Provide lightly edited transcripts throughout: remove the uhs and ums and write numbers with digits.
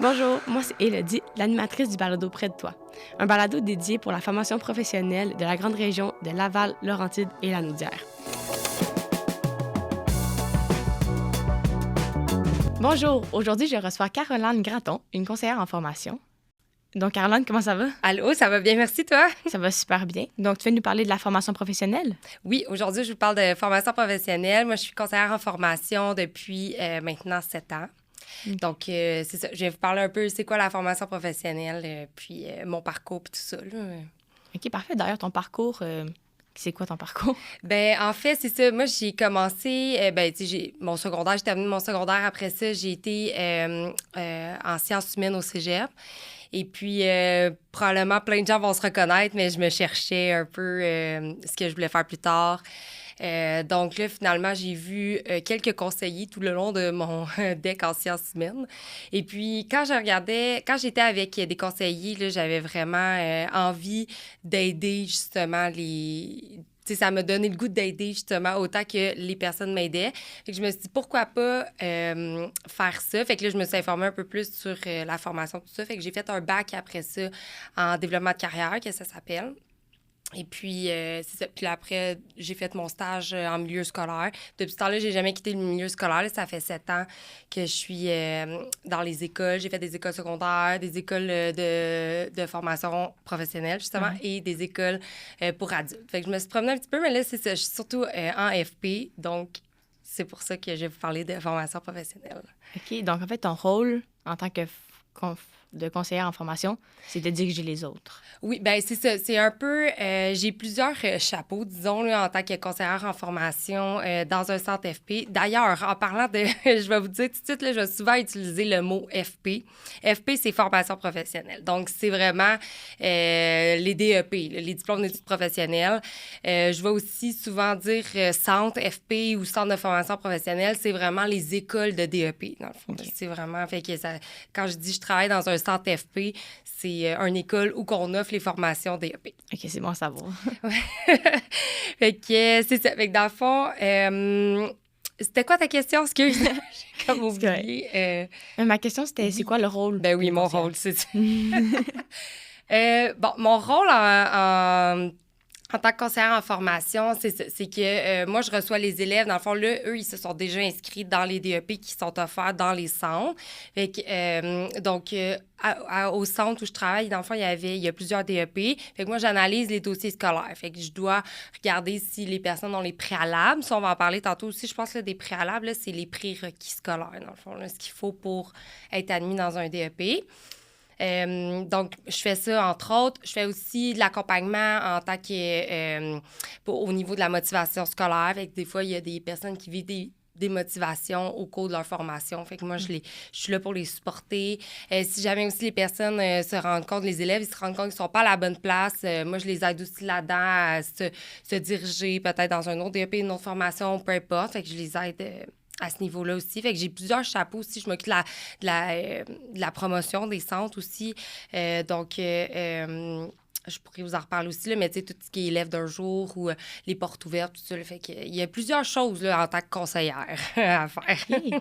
Bonjour, moi c'est Élodie, l'animatrice du balado Près de toi. Un balado dédié pour la formation professionnelle de la grande région de Laval, Laurentides et Lanaudière. Bonjour, aujourd'hui je reçois Caroline Gratton, une conseillère en formation. Donc Caroline, comment ça va? Allô, ça va bien, merci toi? Ça va super bien. Donc tu veux nous parler de la formation professionnelle? Oui, aujourd'hui je vous parle de formation professionnelle. Moi je suis conseillère en formation depuis maintenant 7 ans. Donc, c'est ça. Je vais vous parler un peu, c'est quoi la formation professionnelle, puis mon parcours, puis tout ça. Là. OK, parfait. D'ailleurs, ton parcours, c'est quoi ton parcours? Ben en fait, c'est ça. Moi, j'ai commencé, tu sais, j'ai mon secondaire, j'ai terminé mon secondaire. Après ça, j'ai été en sciences humaines au cégep. Et puis, probablement, plein de gens vont se reconnaître, mais je me cherchais un peu ce que je voulais faire plus tard. Donc là, finalement, j'ai vu quelques conseillers tout le long de mon DEC en sciences humaines. Et puis, quand j'étais avec des conseillers, là, j'avais vraiment envie d'aider justement les... Tu sais, ça m'a donné le goût d'aider justement autant que les personnes m'aidaient. Fait que je me suis dit, pourquoi pas faire ça? Fait que là, je me suis informée un peu plus sur la formation, tout ça. Fait que j'ai fait un bac après ça en développement de carrière, que ça s'appelle. Et puis, c'est ça. Puis après, j'ai fait mon stage en milieu scolaire. Depuis ce temps-là, j'ai jamais quitté le milieu scolaire. Là, ça fait 7 ans que je suis dans les écoles. J'ai fait des écoles secondaires, des écoles de formation professionnelle, justement, et des écoles pour adultes. Fait que je me suis promenée un petit peu, mais là, c'est ça. Je suis surtout en FP. Donc, c'est pour ça que je vais vous parler de formation professionnelle. OK, donc en fait, ton rôle en tant que de conseillère en formation, c'est de diriger les autres. Oui, bien, c'est ça. C'est un peu... j'ai plusieurs chapeaux, disons, là, en tant que conseillère en formation dans un centre FP. D'ailleurs, en parlant de... je vais vous dire tout de suite, là, je vais souvent utiliser le mot FP. FP, c'est formation professionnelle. Donc, c'est vraiment les DEP, là, les diplômes d'études professionnelles. Je vais aussi souvent dire centre FP ou centre de formation professionnelle. C'est vraiment les écoles de DEP, dans le fond. Okay. C'est vraiment... Fait que ça, quand je dis je travaille dans un centre FP, c'est une école où on offre les formations DEP. OK, c'est bon à savoir. Fait que c'est ça. Fait que dans le fond, c'était quoi ta question? Excuse, j'ai comme oublié. Ma question, c'était c'est quoi le rôle? Ben oui, mon rôle, c'est ça. Bon, mon rôle en tant que conseillère en formation, c'est que moi, je reçois les élèves. Dans le fond, là, eux, ils se sont déjà inscrits dans les DEP qui sont offerts dans les centres. Fait que, donc, au centre où je travaille, dans le fond, il y a plusieurs DEP. Fait que moi, j'analyse les dossiers scolaires. Fait que je dois regarder si les personnes ont les préalables. Ça, on va en parler tantôt aussi. Je pense que des préalables, là, c'est les prérequis scolaires, dans le fond, là, ce qu'il faut pour être admis dans un DEP. Donc, je fais ça, entre autres. Je fais aussi de l'accompagnement en tant que... au niveau de la motivation scolaire. Fait que des fois, il y a des personnes qui vivent des motivations au cours de leur formation. Fait que moi, je suis là pour les supporter. Si jamais aussi les personnes se rendent compte, les élèves, ils se rendent compte qu'ils ne sont pas à la bonne place, moi, je les aide aussi là-dedans à se diriger peut-être dans un autre DEP, une autre formation, peu importe. Fait que je les aide... à ce niveau-là aussi. Fait que j'ai plusieurs chapeaux aussi. Je m'occupe de la promotion des centres aussi. Je pourrais vous en reparler aussi, là, mais tu sais, tout ce qui est élève d'un jour ou les portes ouvertes, tout ça. Là, fait qu'il y a plusieurs choses là, en tant que conseillère à faire. Okay.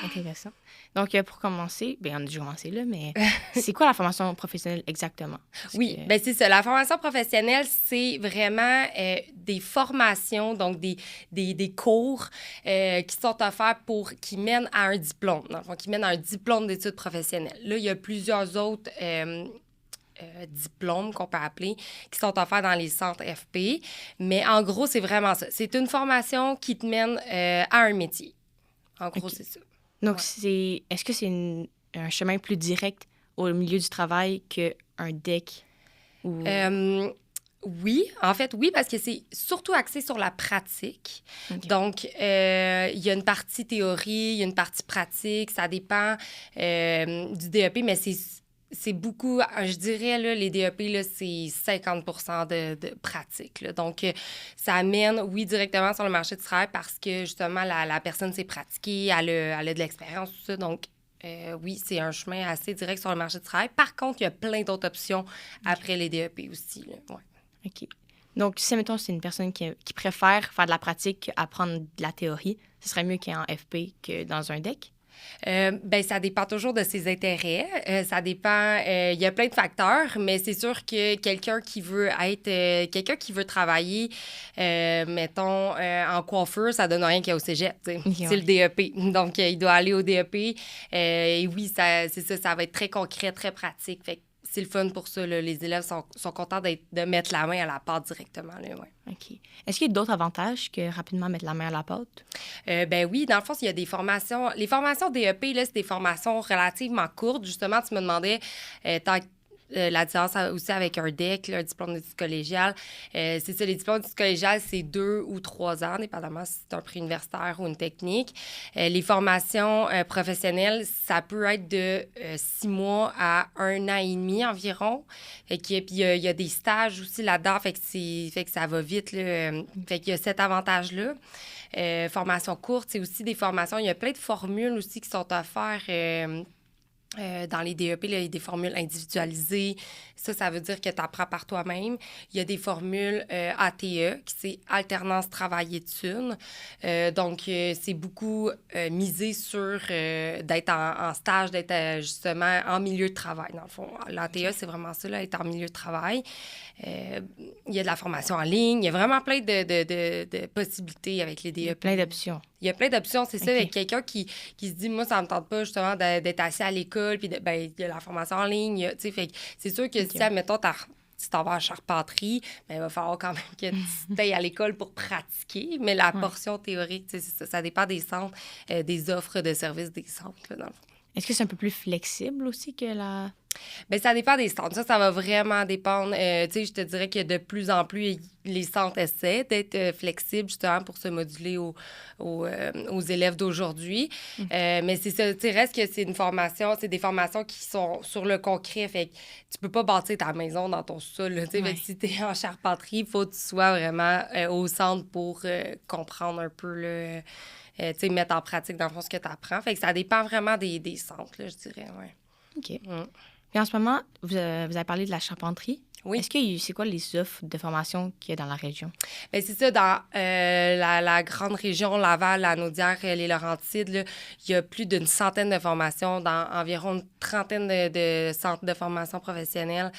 Intéressant. Donc, pour commencer, bien, on a déjà commencé là, mais c'est quoi la formation professionnelle exactement? Oui, bien, c'est ça. La formation professionnelle, c'est vraiment des formations, donc des cours qui sont offerts qui mènent à un diplôme, dans le fond, qui mènent à un diplôme d'études professionnelles. Là, il y a plusieurs autres... diplômes qu'on peut appeler, qui sont offerts dans les centres FP. Mais en gros, c'est vraiment ça. C'est une formation qui te mène à un métier. En gros, c'est ça. Donc, est-ce que c'est un chemin plus direct au milieu du travail qu'un DEC? Ou... Oui, en fait, oui, parce que c'est surtout axé sur la pratique. Okay. Donc, il y a une partie théorie, il y a une partie pratique, ça dépend du DEP, mais c'est beaucoup, je dirais, là, les DEP, là, c'est 50% de pratique. Là. Donc, ça amène, oui, directement sur le marché du travail parce que, justement, la personne s'est pratiquée, elle a de l'expérience, tout ça. Donc, oui, c'est un chemin assez direct sur le marché du travail. Par contre, il y a plein d'autres options après les DEP aussi. Là. Ouais. OK. Donc, si, mettons, c'est une personne qui préfère faire de la pratique qu'apprendre de la théorie, ce serait mieux qu'il y ait en FP que dans un DEC? Ben, ça dépend toujours de ses intérêts. Ça dépend. Il y a plein de facteurs, mais c'est sûr que quelqu'un qui veut travailler, mettons, en coiffure, ça donne rien qu'il y a au cégep. C'est le DEP. Donc, il doit aller au DEP. Et oui, c'est ça, ça va être très concret, très pratique. Fait que c'est le fun pour ça. Là. Les élèves sont contents de mettre la main à la pâte directement. Là, ouais. OK. Est-ce qu'il y a d'autres avantages que rapidement mettre la main à la pâte? Ben oui, dans le fond, il y a des formations. Les formations DEP, là, c'est des formations relativement courtes. Justement, tu me demandais, la différence aussi avec un DEC, là, un diplôme d'études collégiales. C'est ça, les diplômes d'études collégiales, c'est 2 ou 3 ans, dépendamment si c'est un prix universitaire ou une technique. Les formations professionnelles, ça peut être de 6 mois à 1 an et demi environ. Puis il y a des stages aussi là-dedans, fait que ça va vite. Là. Fait qu'il y a cet avantage-là. Formation courte, c'est aussi des formations. Il y a plein de formules aussi qui sont offertes. Dans les DEP, là, il y a des formules individualisées. Ça veut dire que tu apprends par toi-même. Il y a des formules ATE, qui c'est alternance travail-études. Donc, c'est beaucoup misé sur d'être en stage, d'être justement en milieu de travail, dans le fond. L'ATE, c'est vraiment ça, là, être en milieu de travail. Il y a de la formation en ligne. Il y a vraiment plein de possibilités avec les DEP. Plein d'options. Il y a plein d'options, c'est ça, avec quelqu'un qui se dit, moi, ça me tente pas justement d'être assis à l'école, puis il y a la formation en ligne, tu sais, fait que c'est sûr que si, admettons, si t'en vas en charpenterie, ben, il va falloir quand même que tu ailles à l'école pour pratiquer, mais la portion théorique, tu sais, ça dépend des centres, des offres de services des centres, là, dans le fond. Est-ce que c'est un peu plus flexible aussi que la... Bien, ça dépend des centres. Ça va vraiment dépendre. Tu sais, je te dirais que de plus en plus, les centres essaient d'être flexibles justement pour se moduler aux élèves d'aujourd'hui. Mais c'est ça. Tu sais, reste que c'est une formation, c'est des formations qui sont sur le concret. Fait que tu peux pas bâtir ta maison dans ton sol. Tu sais, fait que si tu es en charpenterie, il faut que tu sois vraiment au centre pour comprendre un peu le... tu sais, mettre en pratique dans le fond ce que tu apprends. Fait que ça dépend vraiment des centres, là, je dirais, ouais. OK. Puis en ce moment, vous avez parlé de la charpenterie. Oui. C'est quoi les offres de formation qu'il y a dans la région? Bien, c'est ça, dans la grande région, Laval, la Naudière, les Laurentides, là, il y a plus d'une centaine de formations dans environ une trentaine de centres de formation professionnelle.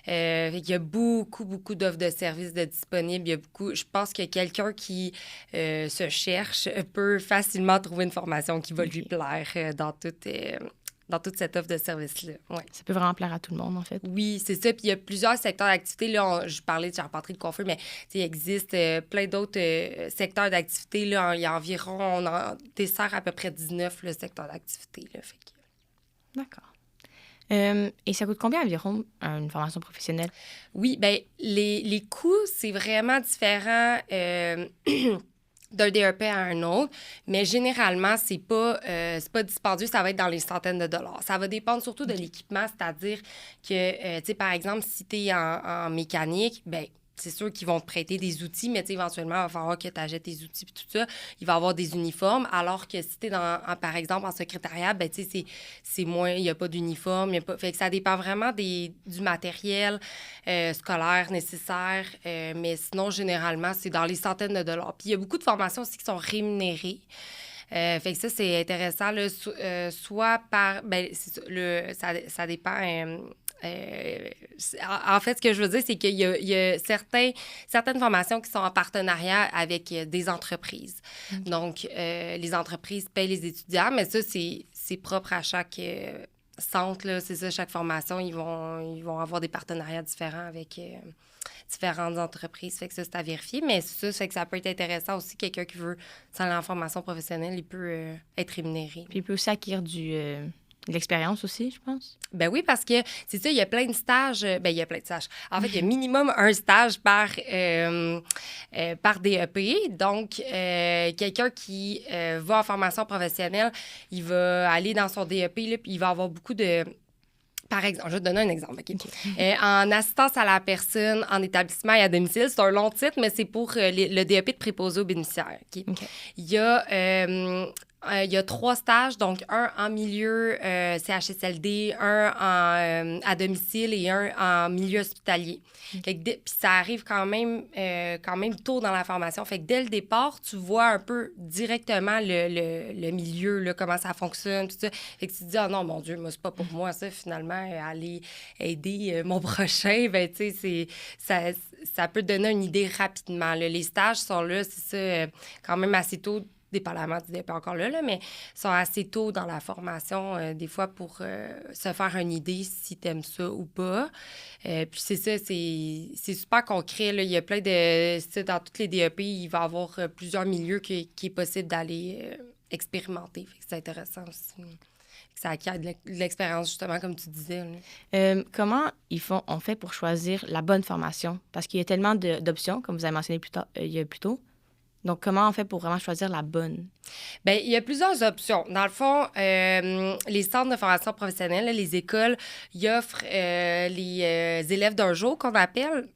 Il y a beaucoup d'offres de services disponibles. Il y a je pense que quelqu'un qui se cherche peut facilement trouver une formation qui va lui plaire dans toute cette offre de services-là. Ouais. Ça peut vraiment plaire à tout le monde, en fait. Oui, c'est ça. Puis il y a plusieurs secteurs d'activité. Là, je parlais de charpenterie, de coiffure, mais il existe plein d'autres secteurs d'activité. Là, il y a environ, on en dessert à peu près 19 secteurs d'activité. Là, fait que... D'accord. Et ça coûte combien environ une formation professionnelle? Oui, bien, les coûts, c'est vraiment différent d'un DEP à un autre, mais généralement, c'est pas dispendieux, ça va être dans les centaines de dollars. Ça va dépendre surtout de l'équipement, c'est-à-dire que, tu sais, par exemple, si tu es en mécanique, bien, c'est sûr qu'ils vont te prêter des outils, mais éventuellement, il va falloir que tu achètes tes outils et tout ça. Il va y avoir des uniformes, alors que si tu es, par exemple, en secrétariat, ben, c'est moins, il n'y a pas d'uniforme. Fait que ça dépend vraiment du matériel scolaire nécessaire, mais sinon, généralement, c'est dans les centaines de dollars. Puis il y a beaucoup de formations aussi qui sont rémunérées. Fait que ça, c'est intéressant. Là, soit par... Ben, ça dépend... en fait, ce que je veux dire, c'est qu'il y a certaines formations qui sont en partenariat avec des entreprises. Donc, les entreprises payent les étudiants, mais ça, c'est propre à chaque centre. Là, c'est ça, chaque formation, ils vont avoir des partenariats différents avec différentes entreprises. Fait que ça, c'est à vérifier. Mais ça fait que ça peut être intéressant aussi. Quelqu'un qui veut s'aller en formation professionnelle, il peut être rémunéré. Puis il peut aussi acquérir de l'expérience aussi, je pense. Ben oui, parce que c'est ça, il y a plein de stages. Ben il y a plein de stages. En fait, il y a minimum un stage par DEP. Donc, quelqu'un qui va en formation professionnelle, il va aller dans son DEP, là, puis il va avoir beaucoup de... Par exemple, je vais te donner un exemple. Okay? En assistance à la personne en établissement et à domicile, c'est un long titre, mais c'est pour le DEP de préposé aux bénéficiaires. Okay? Il y a Il y a 3 stages, donc un en milieu CHSLD, un à domicile et un en milieu hospitalier. Puis ça arrive quand même tôt dans la formation. Fait que dès le départ, tu vois un peu directement le milieu, là, comment ça fonctionne, tout ça. Fait que tu te dis, « Ah non, mon Dieu, moi, c'est pas pour moi, ça, finalement, aller aider mon prochain. » Ben, tu sais, ça peut te donner une idée rapidement, là. Les stages sont là, c'est ça, quand même assez tôt, dépendamment du DEP encore là, mais sont assez tôt dans la formation, des fois, pour se faire une idée si tu aimes ça ou pas. Puis c'est ça, c'est super concret, là. Il y a plein de... Dans toutes les DEP, il va y avoir plusieurs milieux qui est possible d'aller expérimenter. Fait que c'est intéressant aussi. Ça acquiert de l'expérience, justement, comme tu disais. Comment on fait pour choisir la bonne formation? Parce qu'il y a tellement d'options, comme vous avez mentionné plus tôt. Donc, comment on fait pour vraiment choisir la bonne? Bien, il y a plusieurs options. Dans le fond, les centres de formation professionnelle, là, les écoles, ils offrent les élèves d'un jour qu'on appelle.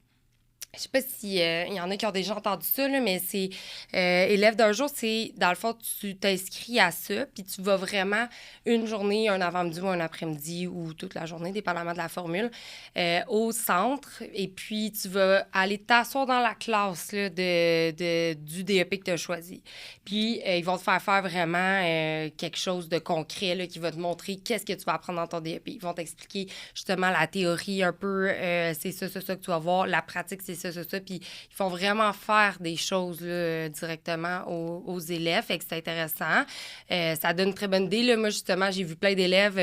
Je sais pas si il y en a qui ont déjà entendu ça, là, mais c'est élève d'un jour, c'est dans le fond, tu t'inscris à ça, puis tu vas vraiment une journée, un avant-midi ou un après-midi ou toute la journée, dépendamment de la formule, au centre. Et puis, tu vas aller t'asseoir dans la classe là, du DEP que tu as choisi. Puis, ils vont te faire vraiment quelque chose de concret là, qui va te montrer qu'est-ce que tu vas apprendre dans ton DEP. Ils vont t'expliquer justement la théorie un peu, c'est ça que tu vas voir. La pratique, c'est ça. Puis ils font vraiment faire des choses là, directement aux élèves. Fait que c'est intéressant. Ça donne une très bonne idée. Là. Moi, justement, j'ai vu plein d'élèves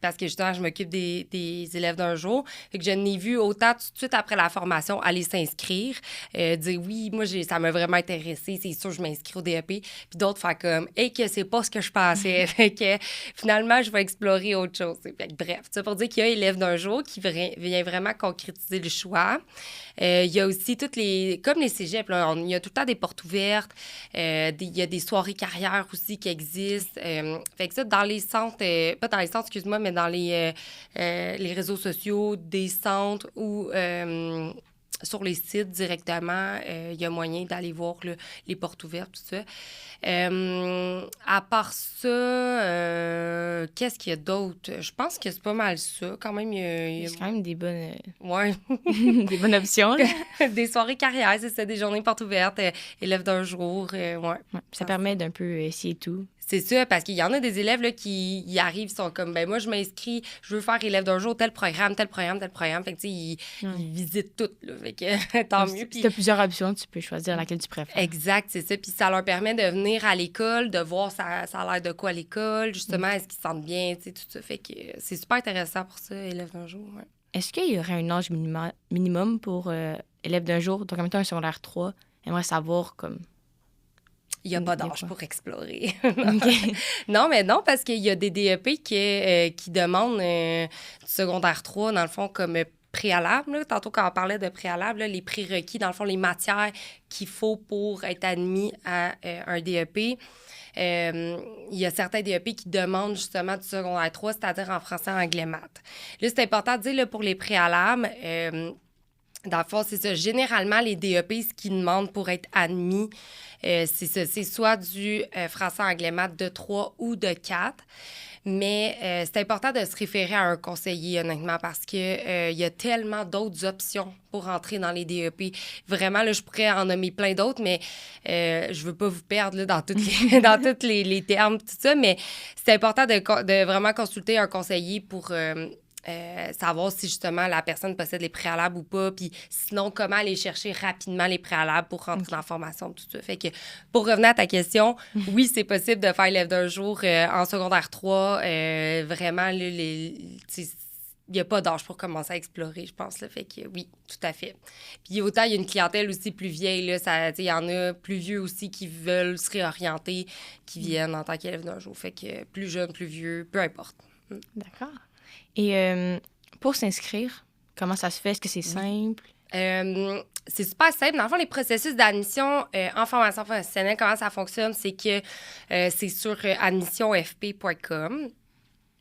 parce que justement, je m'occupe des élèves d'un jour. Fait que je n'ai vu autant tout de suite après la formation aller s'inscrire, dire oui, moi, ça m'a vraiment intéressé. C'est sûr, je m'inscris au DEP. Puis d'autres faire comme, hey, que c'est pas ce que je pensais. Fait que finalement, je vais explorer autre chose. Fait que, bref, ça pour dire qu'il y a élèves d'un jour qui vient vraiment concrétiser le choix. Il y a aussi comme les cégeps, là, il y a tout le temps des portes ouvertes. Il y a des soirées carrières aussi qui existent. Fait que ça, dans les centres, pas dans les centres, excuse-moi, mais dans les réseaux sociaux des centres ou sur les sites directement, il y a moyen d'aller voir là, les portes ouvertes, tout ça. À part ça, qu'est-ce qu'il y a d'autre? Je pense que c'est pas mal ça. Quand même, il y a... C'est quand même des bonnes... Ouais. des bonnes options, là. Des soirées carrières, c'est ça, des journées portes ouvertes, élèves d'un jour, ouais. Ça permet d'un peu essayer tout. C'est ça, parce qu'il y en a des élèves là, qui y arrivent, sont comme, ben moi, je m'inscris, je veux faire élève d'un jour, tel programme. Fait que, tu sais, ils visitent tout, là. Fait que tant mieux. Si tu as plusieurs options, tu peux choisir laquelle tu préfères. Exact, c'est ça. Puis ça leur permet de venir à l'école, de voir ça a l'air de quoi à l'école, justement, est-ce qu'ils se sentent bien, tu sais, tout ça. Fait que c'est super intéressant pour ça, élève d'un jour, ouais. Est-ce qu'il y aurait un âge minimum pour élève d'un jour? Donc, en même temps, un secondaire 3, aimerait savoir comme... Il n'y a pas d'âge pour explorer. Okay. Non, parce qu'il y a des DEP qui demandent du secondaire 3, dans le fond, comme préalable. Là. Tantôt, quand on parlait de préalable, là, les prérequis, dans le fond, les matières qu'il faut pour être admis à un DEP. Il y a certains DEP qui demandent justement du secondaire 3, c'est-à-dire en français, anglais, maths. Là, c'est important de dire là, pour les préalables... dans le fond, c'est ça. Généralement, les DEP, ce qu'ils demandent pour être admis, c'est ça. C'est soit du français, anglais, maths de 3 ou de 4. Mais c'est important de se référer à un conseiller, honnêtement, parce que il y a tellement d'autres options pour entrer dans les DEP. Vraiment, là, je pourrais en nommer plein d'autres, mais je veux pas vous perdre là, dans tous les termes, tout ça. Mais c'est important de vraiment consulter un conseiller pour... savoir si justement la personne possède les préalables ou pas, puis sinon, comment aller chercher rapidement les préalables pour rentrer dans la formation, tout ça. Fait que, pour revenir à ta question, oui, c'est possible de faire élève d'un jour en secondaire 3. Vraiment, il n'y a pas d'âge pour commencer à explorer, je pense. Là. Fait que oui, tout à fait. Puis autant, il y a une clientèle aussi plus vieille. Il y en a plus vieux aussi qui veulent se réorienter, qui viennent en tant qu'élève d'un jour. Fait que plus jeune, plus vieux, peu importe. D'accord. Et pour s'inscrire, comment ça se fait? Est-ce que c'est simple? C'est super simple. Dans le fond, les processus d'admission en formation professionnelle, comment ça fonctionne, c'est que c'est sur admissionfp.com.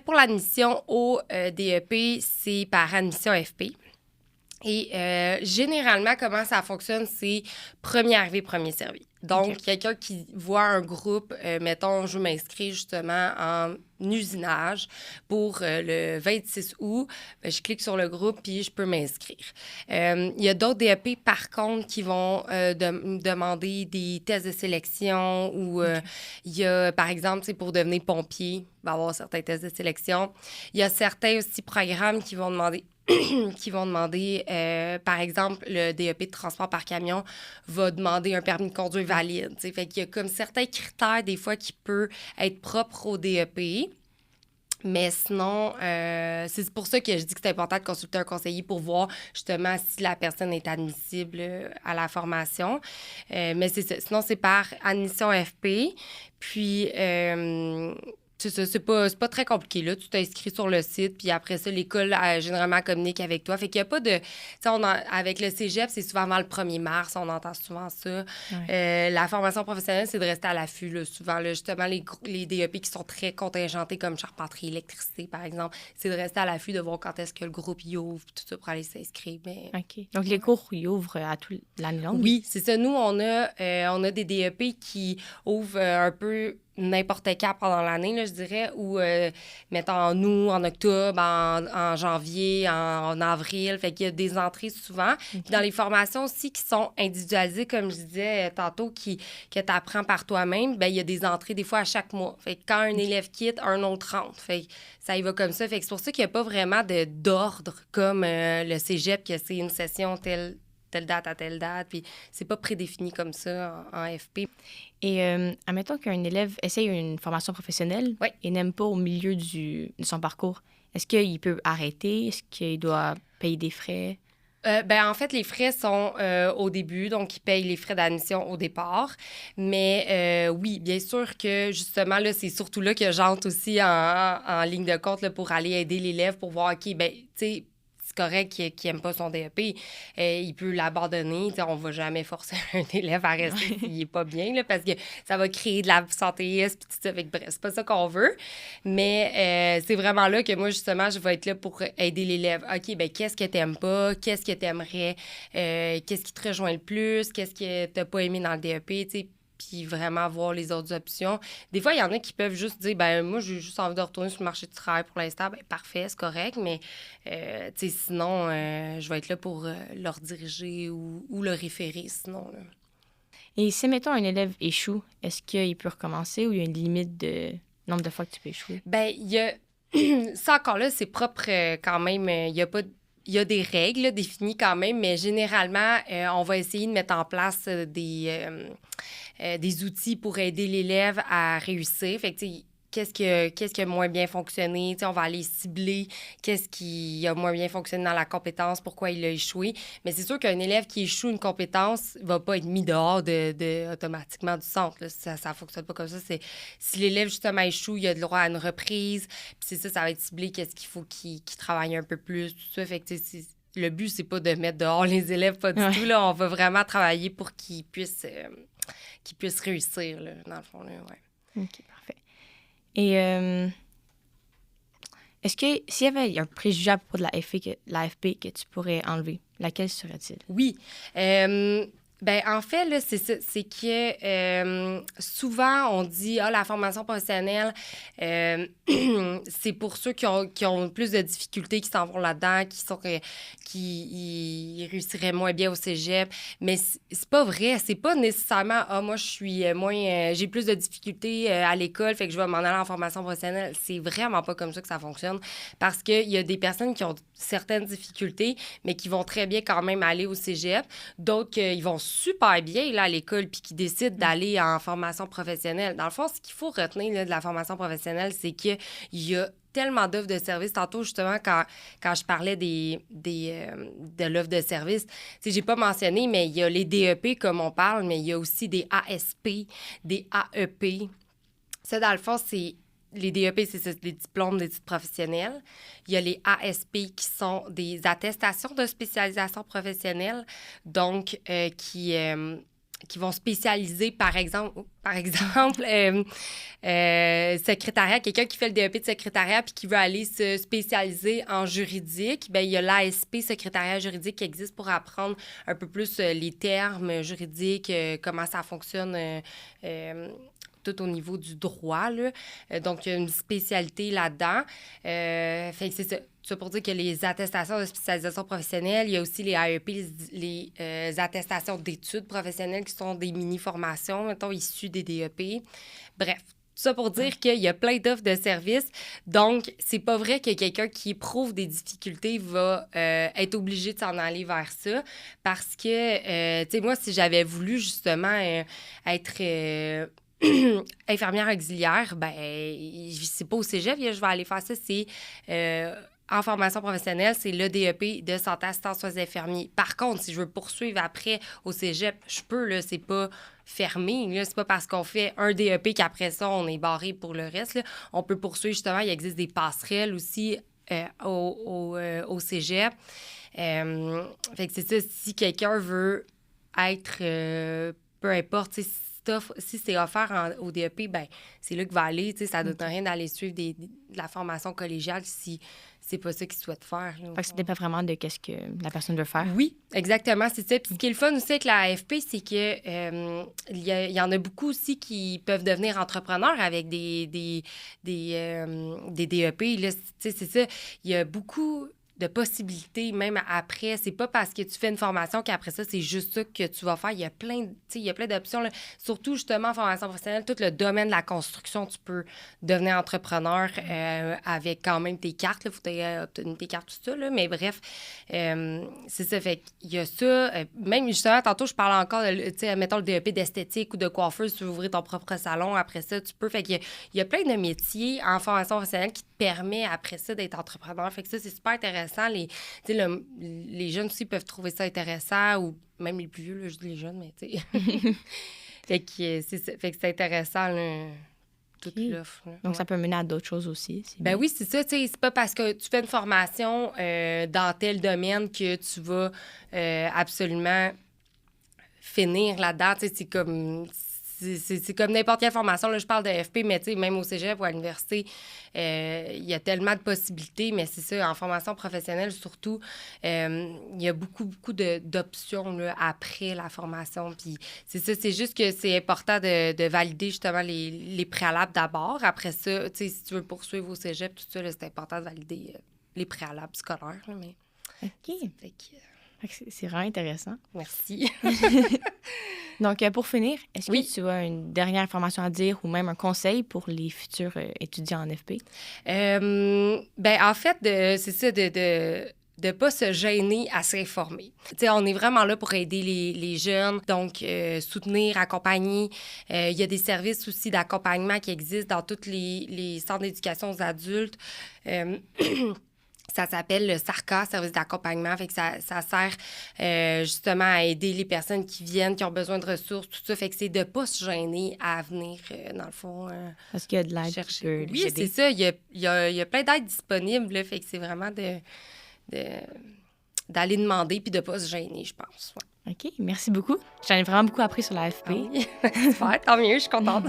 Pour l'admission au DEP, c'est par admission FP. Et généralement, comment ça fonctionne, c'est premier arrivé, premier servi. Donc, OK. quelqu'un qui voit un groupe, mettons, je veux m'inscrire justement en usinage pour le 26 août, ben, je clique sur le groupe puis je peux m'inscrire. Il y a d'autres DEP, par contre, qui vont demander des tests de sélection ou il y a, par exemple, c'est pour devenir pompier, il va y avoir certains tests de sélection. Il y a certains aussi programmes qui vont demander par exemple, le DEP de transport par camion va demander un permis de conduire valide. T'sais. Fait qu'il y a comme certains critères, des fois, qui peuvent être propres au DEP. Mais sinon, c'est pour ça que je dis que c'est important de consulter un conseiller pour voir justement si la personne est admissible à la formation. Mais c'est ça. Sinon, c'est par admission FP. Puis, c'est ça, c'est pas très compliqué. Là, tu t'inscris sur le site, puis après ça, l'école, généralement, communique avec toi. Fait qu'il n'y a pas de... Tu sais, avec le cégep, c'est souvent avant le 1er mars, on entend souvent ça. Ouais. La formation professionnelle, c'est de rester à l'affût, là, souvent. Là, justement, les DEP qui sont très contingentés, comme charpenterie, électricité, par exemple, c'est de rester à l'affût, de voir quand est-ce que le groupe y ouvre, tout ça, pour aller s'inscrire. Mais... OK. Donc, les cours, ils ouvrent à toute l'année longue? Oui, c'est ça. Nous, on a des DEP qui ouvrent un peu n'importe quand pendant l'année, là, je dirais, ou, mettons, en août, en octobre, en janvier, en avril. Fait qu'il y a des entrées souvent. Okay. Puis dans les formations aussi qui sont individualisées, comme je disais tantôt, que tu apprends par toi-même, bien, il y a des entrées des fois à chaque mois. Fait que quand un élève quitte, un autre rentre. Fait que ça y va comme ça. Fait que c'est pour ça qu'il n'y a pas vraiment d'ordre comme le cégep, que c'est une session telle date à telle date, puis c'est pas prédéfini comme ça en FP. Et admettons qu'un élève essaye une formation professionnelle et n'aime pas au milieu de son parcours. Est-ce qu'il peut arrêter? Est-ce qu'il doit payer des frais? En fait, les frais sont au début, donc ils payent les frais d'admission au départ. Mais oui, bien sûr que justement, là, c'est surtout là que j'entre aussi en ligne de compte là, pour aller aider l'élève pour voir, OK, bien, tu sais, c'est correct qu'il n'aime pas son DEP. Il peut l'abandonner. T'sais, on ne va jamais forcer un élève à rester s'il n'est pas bien, là, parce que ça va créer de l'absentéisme et tout ça. Bref, c'est pas ça qu'on veut. Mais c'est vraiment là que moi, justement, je vais être là pour aider l'élève. OK, bien, qu'est-ce que tu n'aimes pas? Qu'est-ce que tu aimerais? Qu'est-ce qui te rejoint le plus? Qu'est-ce que tu n'as pas aimé dans le DEP? T'sais, puis vraiment voir les autres options. Des fois, il y en a qui peuvent juste dire, ben moi, j'ai juste envie de retourner sur le marché du travail pour l'instant. Ben parfait, c'est correct, mais sinon, je vais être là pour leur diriger ou le référer, sinon. Là. Et si, mettons, un élève échoue, est-ce qu'il peut recommencer ou il y a une limite de nombre de fois que tu peux échouer? Ben il y a... Ça, encore là, c'est propre quand même. Il y a pas... Il y a des règles là, définies quand même, mais généralement, on va essayer de mettre en place des outils pour aider l'élève à réussir. Fait que, qu'est-ce qui a moins bien fonctionné? T'sais, on va aller cibler qu'est-ce qui a moins bien fonctionné dans la compétence, pourquoi il a échoué. Mais c'est sûr qu'un élève qui échoue une compétence ne va pas être mis dehors automatiquement du centre. Là. Ça ne fonctionne pas comme ça. Si l'élève, justement, échoue, il a le droit à une reprise. Puis c'est ça, ça va être ciblé qu'est-ce qu'il faut qu'il travaille un peu plus, tout ça. Fait que, le but, c'est pas de mettre dehors les élèves, pas du tout. Là. On va vraiment travailler pour qu'ils puissent réussir, là, dans le fond. Là, ouais. OK, parfait. Et est-ce que s'il y avait un préjugé à propos de l'AFP que tu pourrais enlever, laquelle serait-il? Oui. En fait, là, c'est que souvent, on dit la formation professionnelle, c'est pour ceux qui ont plus de difficultés, qui s'en vont là-dedans, qui réussiraient moins bien au cégep. Mais c'est pas vrai. C'est pas nécessairement moi, je suis moins. J'ai plus de difficultés à l'école, fait que je vais m'en aller en formation professionnelle. C'est vraiment pas comme ça que ça fonctionne. Parce qu'il y a des personnes qui ont certaines difficultés, mais qui vont très bien quand même aller au cégep. D'autres qui vont super bien là, à l'école puis qui décident d'aller en formation professionnelle. Dans le fond, ce qu'il faut retenir là, de la formation professionnelle, c'est qu'il y a tellement d'offres de services. Tantôt, justement, quand je parlais de l'offre de services, j'ai pas mentionné, mais il y a les DEP, comme on parle, mais il y a aussi des ASP, des AEP. Ça, dans le fond, c'est... Les DEP, c'est des diplômes d'études professionnelles. Il y a les ASP qui sont des attestations de spécialisation professionnelle, donc qui qui vont spécialiser, par exemple secrétariat, quelqu'un qui fait le DEP de secrétariat puis qui veut aller se spécialiser en juridique, bien, il y a l'ASP, secrétariat juridique, qui existe pour apprendre un peu plus les termes juridiques, comment ça fonctionne tout au niveau du droit, là. Donc, il y a une spécialité là-dedans. Fait que c'est ça. Ça pour dire que les attestations de spécialisation professionnelle, il y a aussi les AEP, les attestations d'études professionnelles qui sont des mini-formations, mettons, issues des DEP. Bref, ça pour dire qu'il y a plein d'offres de services. Donc, c'est pas vrai que quelqu'un qui éprouve des difficultés va être obligé de s'en aller vers ça. Parce que, tu sais, moi, si j'avais voulu justement être infirmière auxiliaire, ben c'est pas au cégep, je vais aller faire ça, c'est en formation professionnelle, c'est le DEP de santé assistance aux infirmiers. Par contre, si je veux poursuivre après au cégep, je peux, là, c'est pas fermé, là, c'est pas parce qu'on fait un DEP qu'après ça, on est barré pour le reste, là. On peut poursuivre, justement, il existe des passerelles aussi au cégep. Fait que c'est ça, si quelqu'un veut être, peu importe, tu sais, si c'est offert au DEP, ben c'est là qu'il va aller. Ça ne donne rien d'aller suivre de la formation collégiale si c'est pas ça qu'il souhaite faire. Là, fait que ça dépend vraiment de ce que la personne veut faire. Oui, exactement, c'est ça. Puis ce qui est le fun aussi avec la AFP, c'est que il y en a beaucoup aussi qui peuvent devenir entrepreneurs avec des DEP. Là, c'est ça. Il y a beaucoup de possibilités, même après. C'est pas parce que tu fais une formation qu'après ça, c'est juste ça que tu vas faire. Il y a plein d'options. Là. Surtout, justement, en formation professionnelle, tout le domaine de la construction, tu peux devenir entrepreneur avec quand même tes cartes. Il faut obtenir tes cartes, tout ça. Là. Mais bref, c'est ça. Fait qu'il y a ça. Même, justement, tantôt, je parlais encore de, mettons, le DEP d'esthétique ou de coiffeuse. Tu veux ouvrir ton propre salon. Après ça, tu peux. Fait qu'il y a plein de métiers en formation professionnelle qui te permet après ça d'être entrepreneur. Fait que ça, c'est super intéressant. Les jeunes aussi peuvent trouver ça intéressant, ou même les plus vieux, là, je dis les jeunes, mais tu sais. Fait que c'est intéressant, là, toute l'offre. Là. Donc, ça peut mener à d'autres choses aussi. Ben oui, c'est ça. C'est pas parce que tu fais une formation dans tel domaine que tu vas absolument finir là-dedans. C'est comme... C'est comme n'importe quelle formation. Là, je parle de FP, mais même au cégep ou à l'université, il y a tellement de possibilités. Mais c'est ça, en formation professionnelle, surtout, il y a beaucoup d'options là, après la formation. Puis c'est ça, c'est juste que c'est important de valider justement les préalables d'abord. Après ça, si tu veux poursuivre au cégep, tout ça, là, c'est important de valider les préalables scolaires. Là, mais... OK. C'est vraiment intéressant. Merci. Donc, pour finir, est-ce que tu as une dernière information à dire ou même un conseil pour les futurs étudiants en FP? En fait, c'est ça, de ne pas se gêner à s'informer. On est vraiment là pour aider les jeunes, donc soutenir, accompagner. Il y a des services aussi d'accompagnement qui existent dans tous les centres d'éducation aux adultes. Ça s'appelle le SARCA, service d'accompagnement. Fait que ça sert justement à aider les personnes qui viennent, qui ont besoin de ressources, tout ça. Fait que c'est de ne pas se gêner à venir, dans le fond, parce qu'il y a de l'aide chercher. Oui, c'est ça. Il y a plein d'aides disponibles. Là, fait que c'est vraiment d'aller demander puis de ne pas se gêner, je pense. Ouais. OK, merci beaucoup. J'en ai vraiment beaucoup appris sur la FP. Ah oui. Super, tant mieux, je suis contente.